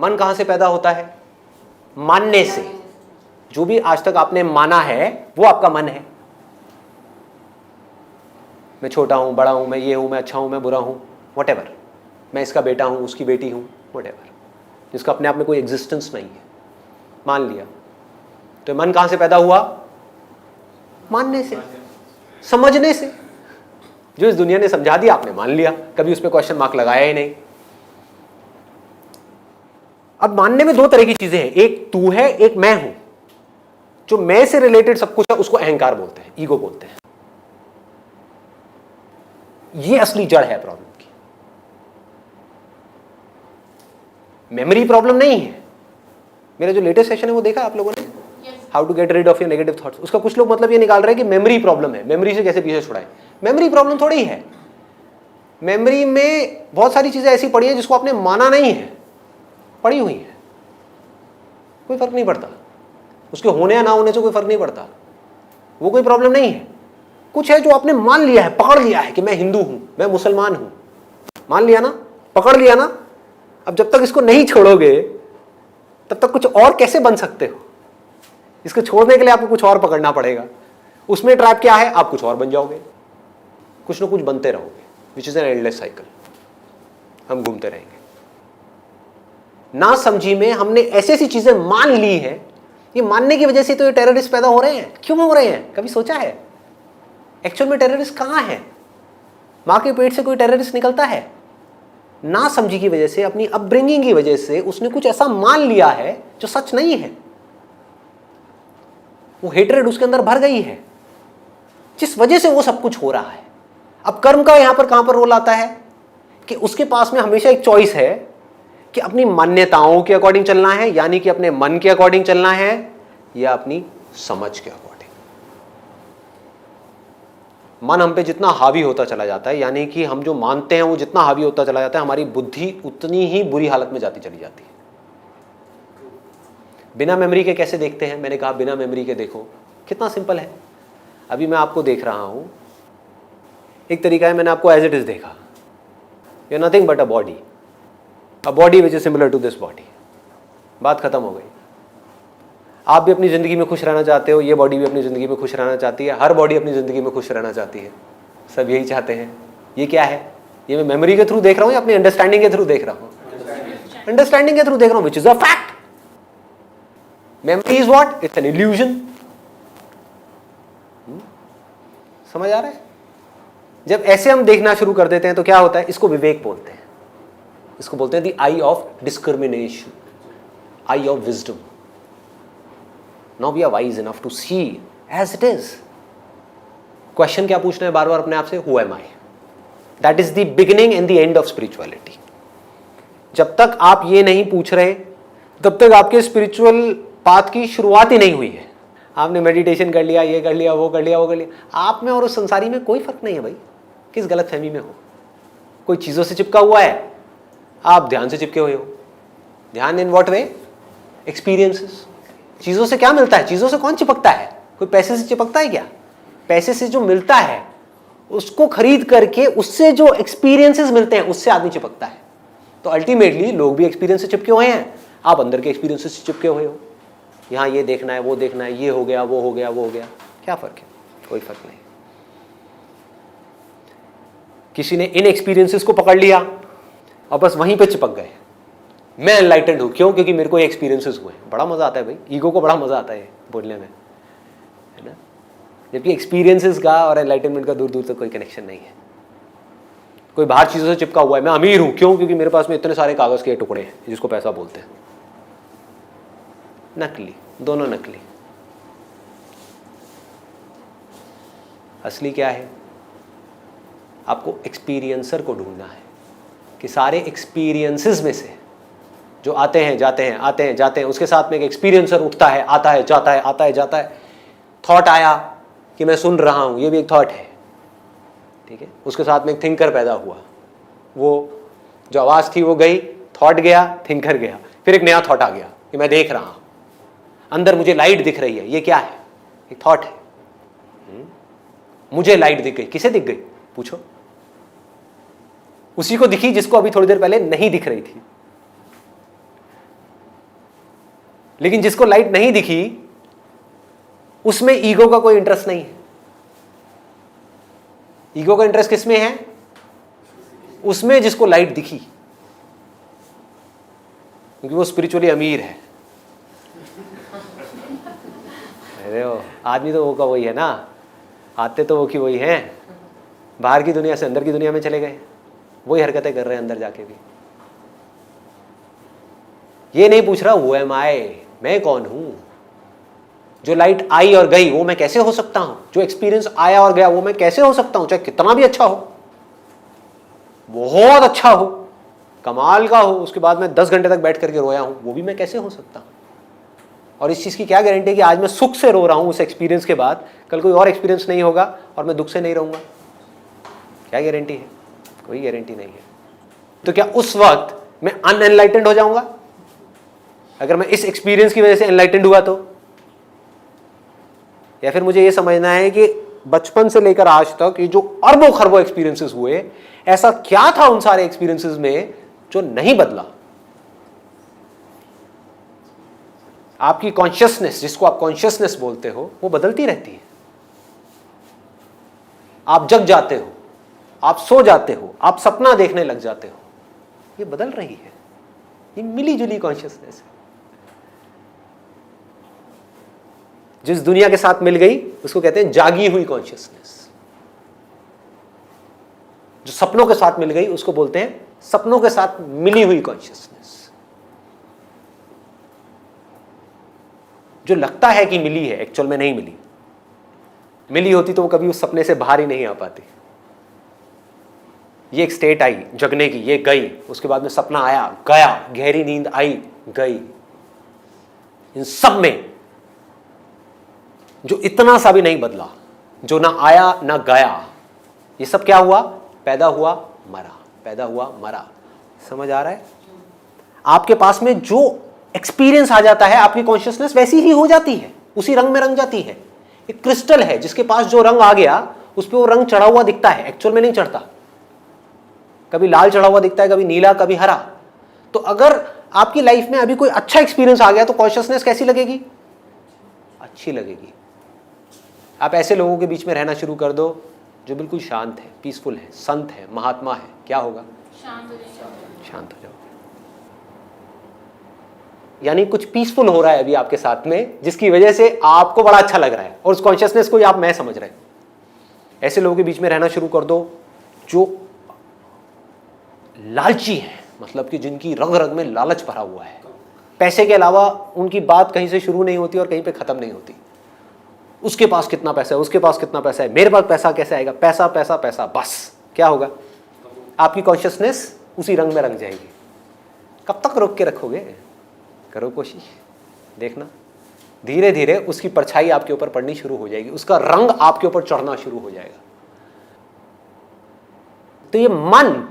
मन कहां से पैदा होता है? मानने से। जो भी आज तक आपने माना है वो आपका मन है। मैं छोटा हूं, बड़ा हूं, मैं ये हूं, मैं अच्छा हूं, मैं बुरा हूं, व्हाटएवर, मैं इसका बेटा हूं, उसकी बेटी हूं, व्हाटएवर, जिसका अपने आप में कोई एग्जिस्टेंस नहीं है, मान लिया। तो मन कहां से पैदा हुआ? मानने से, समझने से। जो इस दुनिया ने समझा दिया आपने मान लिया, कभी उस पर क्वेश्चन मार्क लगाया ही नहीं। अब मानने में दो तरह की चीजें हैं, एक तू है, एक मैं हूं। जो मैं से रिलेटेड सब कुछ है उसको अहंकार बोलते हैं, ईगो बोलते हैं। ये असली जड़ है प्रॉब्लम की। मेमोरी प्रॉब्लम नहीं है। मेरा जो लेटेस्ट सेशन है वो देखा आप लोगों ने, how to get rid of your negative thoughts. उसका कुछ लोग मतलब ये निकाल रहे हैं कि मेमोरी प्रॉब्लम है, मेमोरी से कैसे पीछे छुड़ाएं। मेमोरी प्रॉब्लम थोड़ी है। मेमोरी में बहुत सारी चीजें ऐसी पड़ी हैं जिसको आपने माना नहीं है, पड़ी हुई है, कोई फर्क नहीं पड़ता। उसके होने या ना होने से कोई फर्क नहीं पड़ता, वो कोई प्रॉब्लम नहीं है। कुछ है जो आपने मान लिया है, पकड़ लिया है कि मैं हिंदू हूं, मैं मुसलमान हूं, मान लिया ना, पकड़ लिया ना। अब जब तक इसको नहीं छोड़ोगे तब तक कुछ और कैसे बन सकते हो? इसको छोड़ने के लिए आपको कुछ और पकड़ना पड़ेगा। उसमें ट्रैप क्या है? आप कुछ और बन जाओगे, कुछ ना कुछ बनते रहोगे, which is an endless cycle. हम घूमते रहेंगे। ना समझी में हमने ऐसी ऐसी चीजें मान ली हैं, ये मानने की वजह से तो ये टेररिस्ट पैदा हो रहे हैं। क्यों हो रहे हैं? कभी सोचा है एक्चुअल में टेररिस्ट कहां है? मां के पेट से कोई टेररिस्ट निकलता है? ना समझी की वजह से, अपनी अपब्रिंगिंग की वजह से उसने कुछ ऐसा मान लिया है जो सच नहीं है। वो हेट्रेड उसके अंदर भर गई है, जिस वजह से वो सब कुछ हो रहा है। अब कर्म का यहां पर कहां पर रोल आता है कि उसके पास में हमेशा एक चॉइस है कि अपनी मान्यताओं के अकॉर्डिंग चलना है, यानी कि अपने मन के अकॉर्डिंग चलना है, या अपनी समझ के अकॉर्डिंग। मन हम पे जितना हावी होता चला जाता है, यानी कि हम जो मानते हैं वो जितना हावी होता चला जाता है, हमारी बुद्धि उतनी ही बुरी हालत में जाती चली जाती है। बिना मेमोरी के कैसे देखते हैं? मैंने कहा बिना मेमोरी के देखो, कितना सिंपल है। अभी मैं आपको देख रहा हूं, एक तरीका है, मैंने आपको एज इट इज देखा। You are nothing but a body which is similar to this body. बात खत्म हो गई। आप भी अपनी जिंदगी में खुश रहना चाहते हो, ये बॉडी भी अपनी जिंदगी में खुश रहना चाहती है, हर बॉडी अपनी जिंदगी में खुश रहना चाहती है, सब यही चाहते हैं। ये क्या है? ये मैं मेमोरी के थ्रू देख रहा हूं या अपनी अंडरस्टैंडिंग के थ्रू देख रहा हूं? अंडरस्टैंडिंग के थ्रू देख रहा हूं, which is a fact. Memory is what? It's an illusion. समझ आ रहा है? जब ऐसे हम देखना शुरू कर देते हैं तो क्या होता है? इसको विवेक बोलते हैं। इसको बोलते हैं the I of discrimination, I of wisdom. Now we are wise enough to see as it is. Question क्या पूछना है बार बार अपने आप से? Who am I? That is the beginning and the end of spirituality. जब तक आप ये नहीं पूछ रहे तब तक आपके स्पिरिचुअल पाथ की शुरुआत ही नहीं हुई है। आपने मेडिटेशन कर लिया, ये कर लिया, वो कर लिया, वो कर लिया, आप में और उस संसारी में कोई फर्क नहीं है भाई। किस गलत फहमी में हो? कोई चीजों से चिपका हुआ है, आप ध्यान से चिपके हुए हो। ध्यान इन व्हाट वे? एक्सपीरियंसेस। चीजों से क्या मिलता है? चीजों से कौन चिपकता है? कोई पैसे से चिपकता है क्या? पैसे से जो मिलता है उसको खरीद करके उससे जो एक्सपीरियंसेस मिलते हैं उससे आदमी चिपकता है। तो अल्टीमेटली लोग भी एक्सपीरियंस से चिपके हुए हैं, आप अंदर के एक्सपीरियंसेस से चिपके हुए हो। यहाँ ये देखना है, वो देखना है, ये हो गया, वो हो गया, वो हो गया, क्या फर्क है? कोई फर्क नहीं। किसी ने इन एक्सपीरियंसेस को पकड़ लिया और बस वहीं पे चिपक गए। मैं एनलाइटेंड हूं, क्यों? क्योंकि मेरे को एक्सपीरियंसेस हुए। बड़ा मजा आता है भाई, ईगो को बड़ा मजा आता है बोलने में, है ना? जबकि एक्सपीरियंसेस का और एनलाइटनमेंट का दूर दूर तक कोई कनेक्शन नहीं है। कोई बाहर चीजों से चिपका हुआ है, मैं अमीर हूं, क्यों? क्योंकि मेरे पास में इतने सारे कागज के टुकड़े हैं जिसको पैसा बोलते हैं। नकली, दोनों नकली। असली क्या है? आपको एक्सपीरियंसर को ढूंढना है कि सारे एक्सपीरियंसेस में से जो आते हैं जाते हैं, आते हैं जाते हैं, उसके साथ में एक एक्सपीरियंसर उठता है, आता है जाता है, आता है जाता है। थॉट आया कि मैं सुन रहा हूं, ये भी एक थॉट है, ठीक है? उसके साथ में एक थिंकर पैदा हुआ, वो जो आवाज थी वो गई, थॉट गया, थिंकर गया, फिर एक नया थॉट आ गया कि मैं देख रहा हूं, अंदर मुझे लाइट दिख रही है। ये क्या है? एक थॉट है। मुझे लाइट दिख गई। किसे दिख गई? पूछो। उसी को दिखी जिसको अभी थोड़ी देर पहले नहीं दिख रही थी। लेकिन जिसको लाइट नहीं दिखी उसमें ईगो का कोई इंटरेस्ट नहीं है। ईगो का इंटरेस्ट किसमें है? उसमें जिसको लाइट दिखी, क्योंकि वो स्पिरिचुअली अमीर है। अरे वो आदमी तो वो का वही है ना, आते तो वो की वही हैं, बाहर की दुनिया से अंदर की दुनिया में चले गए, वही हरकतें कर रहे हैं अंदर जाके भी। ये नहीं पूछ रहा हु एम आई, मैं कौन हूं। जो लाइट आई और गई वो मैं कैसे हो सकता हूं, जो एक्सपीरियंस आया और गया वो मैं कैसे हो सकता हूं, चाहे कितना भी अच्छा हो, बहुत अच्छा हो, कमाल का हो, उसके बाद मैं 10 घंटे तक बैठ करके रोया हूं, वो भी मैं कैसे हो सकता हूं। और इस चीज की क्या गारंटी है कि आज मैं सुख से रो रहा हूं उस एक्सपीरियंस के बाद, कल कोई और एक्सपीरियंस नहीं होगा और मैं दुख से नहीं रहूंगा? क्या गारंटी है? कोई गारंटी नहीं है। तो क्या उस वक्त मैं अनएनलाइटेंड हो जाऊंगा अगर मैं इस एक्सपीरियंस की वजह से एनलाइटेंड हुआ तो? या फिर मुझे यह समझना है कि बचपन से लेकर आज तक ये जो अरबों खरबों एक्सपीरियंसेस हुए, ऐसा क्या था उन सारे एक्सपीरियंसेस में जो नहीं बदला? आपकी कॉन्शियसनेस, जिसको आप कॉन्शियसनेस बोलते हो, वो बदलती रहती है। आप जग जाते हो, आप सो जाते हो, आप सपना देखने लग जाते हो, ये बदल रही है। ये मिली जुली कॉन्शियसनेस है। जिस दुनिया के साथ मिल गई उसको कहते हैं जागी हुई कॉन्शियसनेस। जो सपनों के साथ मिल गई उसको बोलते हैं सपनों के साथ मिली हुई कॉन्शियसनेस। जो लगता है कि मिली है, एक्चुअल में नहीं मिली। मिली होती तो वो कभी उस सपने से बाहर ही नहीं आ पाती। ये एक स्टेट आई जगने की, ये गई, उसके बाद में सपना आया, गया, गहरी नींद आई, गई। इन सब में जो इतना सा भी नहीं बदला, जो ना आया ना गया, ये सब क्या हुआ? पैदा हुआ मरा, पैदा हुआ मरा। समझ आ रहा है? आपके पास में जो एक्सपीरियंस आ जाता है, आपकी कॉन्शियसनेस वैसी ही हो जाती है, उसी रंग में रंग जाती है। एक क्रिस्टल है जिसके पास जो रंग आ गया उस पर वो रंग चढ़ा हुआ दिखता है, एक्चुअल में नहीं चढ़ता। कभी लाल चढ़ा हुआ दिखता है, कभी नीला, कभी हरा। तो अगर आपकी लाइफ में अभी कोई अच्छा एक्सपीरियंस आ गया तो कॉन्शियसनेस कैसी लगेगी? अच्छी लगेगी। आप ऐसे लोगों के बीच में रहना शुरू कर दो जो बिल्कुल शांत है, पीसफुल है, संत है, महात्मा है, क्या होगा? शांत हो जाओगे। यानी कुछ पीसफुल हो रहा है अभी आपके साथ में, जिसकी वजह से आपको बड़ा अच्छा लग रहा है और उस कॉन्शियसनेस को ही आप मैं समझ रहे हैं। ऐसे लोगों के बीच में रहना शुरू कर दो जो लालची है, मतलब कि जिनकी रग रग में लालच भरा हुआ है। पैसे के अलावा उनकी बात कहीं से शुरू नहीं होती और कहीं पे खत्म नहीं होती। उसके पास कितना पैसा है, उसके पास कितना पैसा है, मेरे पास पैसा कैसे आएगा, पैसा पैसा पैसा, बस। क्या होगा? आपकी कॉन्शियसनेस उसी रंग में रंग जाएगी। कब तक रोक के रखोगे? करो कोशिश, देखना धीरे धीरे उसकी परछाई आपके ऊपर पड़नी शुरू हो जाएगी, उसका रंग आपके ऊपर चढ़ना शुरू हो जाएगा। तो ये मन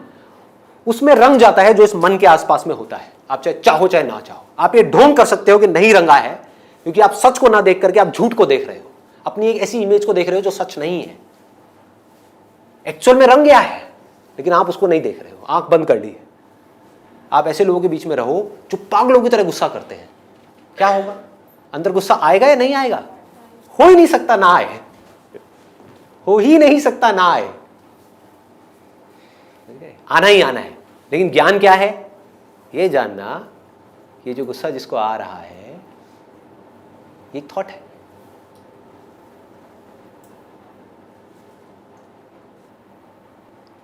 उसमें रंग जाता है जो इस मन के आसपास में होता है। आप चाहे चाहो चाहे ना चाहो, आप ये ढोंग कर सकते हो कि नहीं रंगा है, क्योंकि आप सच को ना देख करके आप झूठ को देख रहे हो, अपनी एक ऐसी इमेज को देख रहे हो जो सच नहीं है। एक्चुअल में रंग गया है लेकिन आप उसको नहीं देख रहे हो, आंख बंद कर ली है। आप ऐसे लोगों के बीच में रहो जो पागलों की तरह गुस्सा करते हैं, क्या होगा? अंदर गुस्सा आएगा या नहीं आएगा? हो ही नहीं सकता ना आए, हो ही नहीं सकता ना आए, आना ही आना है। लेकिन ज्ञान क्या है? ये जानना कि ये जो गुस्सा जिसको आ रहा है ये थॉट है।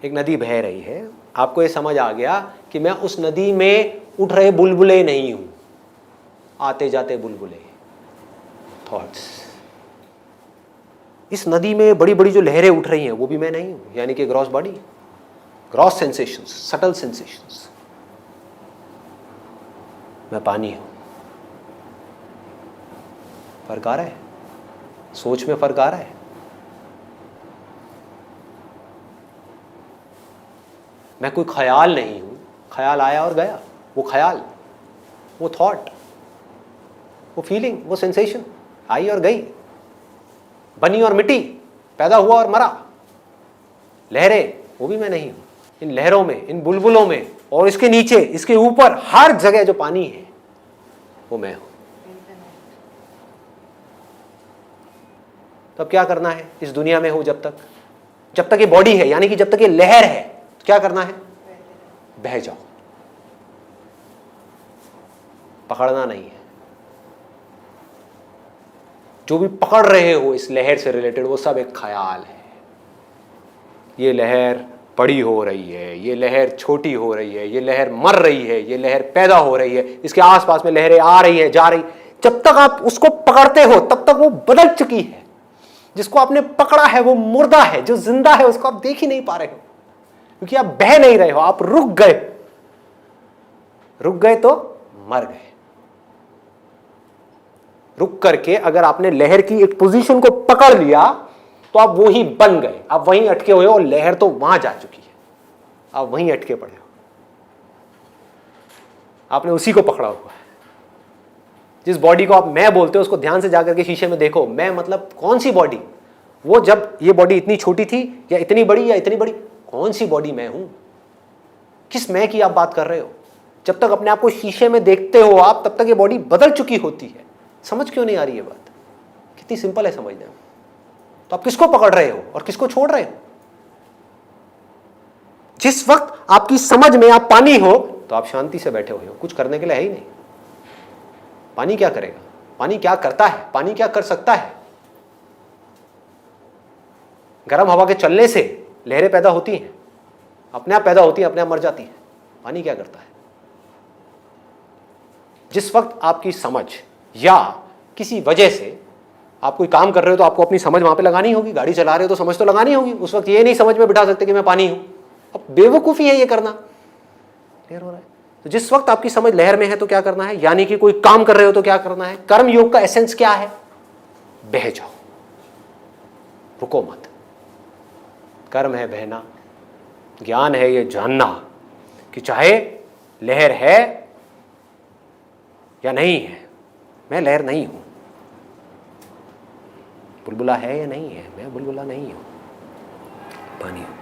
एक नदी बह रही है, आपको ये समझ आ गया कि मैं उस नदी में उठ रहे बुलबुले नहीं हूं, आते जाते बुलबुले, थॉट्स। इस नदी में बड़ी बड़ी जो लहरें उठ रही हैं वो भी मैं नहीं हूं, यानी कि gross body, gross sensations, subtle sensations. मैं पानी हूं। फर्क आ रहा है? सोच में फर्क आ रहा है? मैं कोई ख्याल नहीं हूं, ख्याल आया और गया। वो ख्याल, वो थॉट, वो फीलिंग, वो सेंसेशन आई और गई, बनी और मिटी, पैदा हुआ और मरा। लहरें, वो भी मैं नहीं हूं। इन लहरों में, इन बुलबुलों में और इसके नीचे, इसके ऊपर, हर जगह जो पानी है वो मैं हूं। तो अब क्या करना है इस दुनिया में हो जब तक ये बॉडी है, यानी कि जब तक ये लहर है, तो क्या करना है? बह जाओ, पकड़ना नहीं है। जो भी पकड़ रहे हो इस लहर से रिलेटेड, वो सब एक ख्याल है। ये लहर बड़ी हो रही है, ये लहर छोटी हो रही है, ये लहर मर रही है, ये लहर पैदा हो रही है, इसके आसपास में लहरें आ रही हैं, जा रही। जब तक आप उसको पकड़ते हो तब तक वो बदल चुकी है। जिसको आपने पकड़ा है वो मुर्दा है, जो जिंदा है उसको आप देख ही नहीं पा रहे हो, क्योंकि आप बह नहीं रहे हो, आप रुक गए। रुक गए तो मर गए। रुक करके अगर आपने लहर की एक पोजीशन को पकड़ लिया तो आप वो ही बन गए, आप वहीं अटके हुए हो, और लहर तो वहां जा चुकी है, आप वहीं अटके पड़े हो। आपने उसी को पकड़ा हुआ है। जिस बॉडी को आप मैं बोलते हो उसको ध्यान से जाकर के शीशे में देखो। मैं मतलब कौन सी बॉडी? वो जब ये बॉडी इतनी छोटी थी या इतनी बड़ी या इतनी बड़ी, कौन सी बॉडी मैं हूं? किस मैं की आप बात कर रहे हो? जब तक अपने आप को शीशे में देखते हो आप, तब तक ये बॉडी बदल चुकी होती है। समझ क्यों नहीं आ रही है बात? कितनी सिंपल है समझने में। तो आप किसको पकड़ रहे हो और किसको छोड़ रहे हो? जिस वक्त आपकी समझ में आप पानी हो तो आप शांति से बैठे हुए हो, कुछ करने के लिए है ही नहीं। पानी क्या करेगा? पानी क्या करता है? पानी क्या कर सकता है? गर्म हवा के चलने से लहरें पैदा होती हैं, अपने आप पैदा होती हैं, अपने आप मर जाती हैं। पानी क्या करता है? जिस वक्त आपकी समझ या किसी वजह से आप कोई काम कर रहे हो तो आपको अपनी समझ वहां पे लगानी होगी। गाड़ी चला रहे हो तो समझ तो लगानी होगी। उस वक्त ये नहीं समझ में बिठा सकते कि मैं पानी हूं। अब बेवकूफी है ये करना। क्लियर हो रहा है? तो जिस वक्त आपकी समझ लहर में है तो क्या करना है, यानी कि कोई काम कर रहे हो तो क्या करना है? कर्म योग का एसेंस क्या है? बह जाओ, रुको मत। कर्म है बहना, ज्ञान है ये जानना कि चाहे लहर है या नहीं है, मैं लहर नहीं हूं। बुलबुला है या नहीं है, मैं बुलबुला नहीं हूं, पानी हूं।